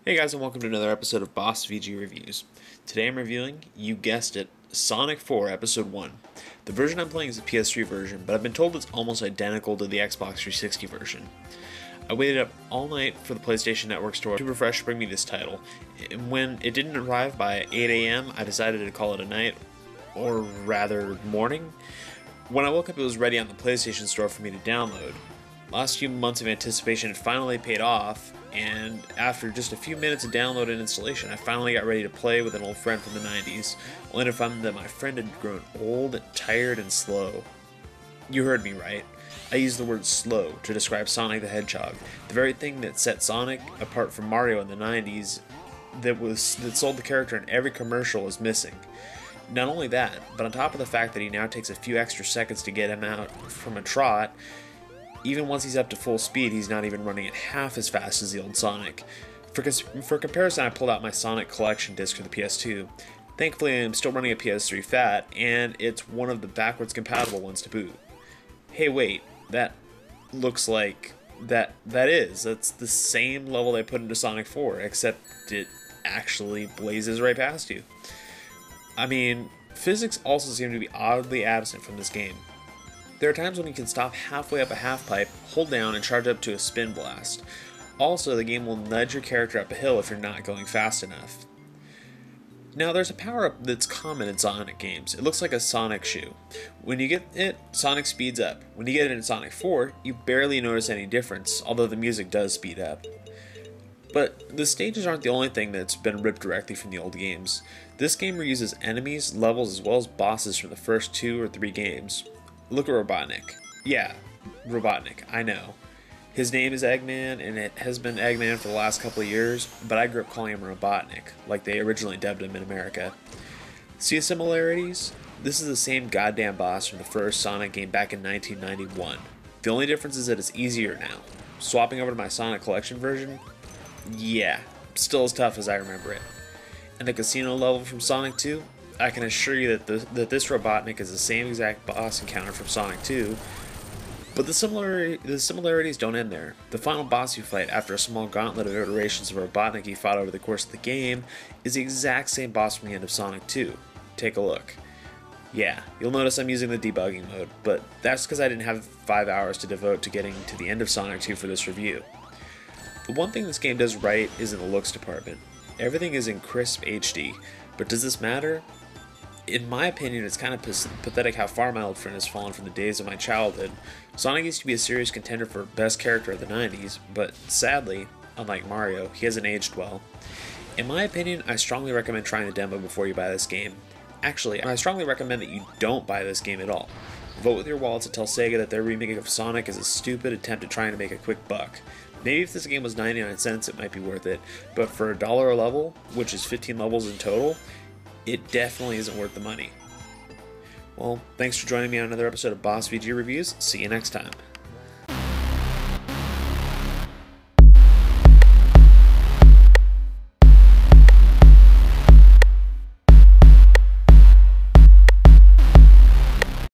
Hey guys, and welcome to another episode of BossVG Reviews. Today I'm reviewing, you guessed it, Sonic 4 Episode 1. The version I'm playing is the PS3 version, but I've been told it's almost identical to the Xbox 360 version. I waited up all night for the PlayStation Network store to refresh to bring me this title, and when it didn't arrive by 8 AM, I decided to call it a night, or rather morning. When I woke up, it was ready on the PlayStation store for me to download. Last few months of anticipation had finally paid off, and after just a few minutes of download and installation, I finally got ready to play with an old friend from the 90s, only to find that my friend had grown old, tired, and slow. You heard me right. I used the word slow to describe Sonic the Hedgehog, the very thing that set Sonic apart from Mario in the 90s that sold the character in every commercial was missing. Not only that, but on top of the fact that he now takes a few extra seconds to get him out from a trot, even once he's up to full speed, he's not even running at half as fast as the old Sonic. For comparison, I pulled out my Sonic Collection disc for the PS2. Thankfully, I'm still running a PS3 Fat, and it's one of the backwards compatible ones to boot. Hey wait, that looks like... That's the same level they put into Sonic 4, except it actually blazes right past you. I mean, physics also seem to be oddly absent from this game. There are times when you can stop halfway up a half-pipe, hold down, and charge up to a spin blast. Also, the game will nudge your character up a hill if you're not going fast enough. Now, there's a power-up that's common in Sonic games. It looks like a Sonic shoe. When you get it, Sonic speeds up. When you get it in Sonic 4, you barely notice any difference, although the music does speed up. But the stages aren't the only thing that's been ripped directly from the old games. This game reuses enemies, levels, as well as bosses from the first 2 or 3 games. Look at Robotnik. Yeah, Robotnik, I know. His name is Eggman, and it has been Eggman for the last couple of years, but I grew up calling him Robotnik, like they originally dubbed him in America. See the similarities? This is the same goddamn boss from the first Sonic game back in 1991. The only difference is that it's easier now. Swapping over to my Sonic Collection version? Yeah, still as tough as I remember it. And the casino level from Sonic 2? I can assure you that this Robotnik is the same exact boss encounter from Sonic 2, but the similarities don't end there. The final boss you fight after a small gauntlet of iterations of Robotnik you fought over the course of the game is the exact same boss from the end of Sonic 2. Take a look. Yeah, you'll notice I'm using the debugging mode, but that's because I didn't have 5 hours to devote to getting to the end of Sonic 2 for this review. The one thing this game does right is in the looks department. Everything is in crisp HD, but does this matter? In my opinion, it's kind of pathetic how far my old friend has fallen from the days of my childhood. Sonic used to be a serious contender for best character of the 90s, but sadly, unlike Mario, he hasn't aged well. In my opinion, I strongly recommend trying the demo before you buy this game. Actually, I strongly recommend that you don't buy this game at all. Vote with your wallets to tell Sega that their remake of Sonic is a stupid attempt at trying to make a quick buck. Maybe if this game was 99 cents it might be worth it, but for $1 a level, which is 15 levels in total, it definitely isn't worth the money. Well, thanks for joining me on another episode of BossVG Reviews. See you next time.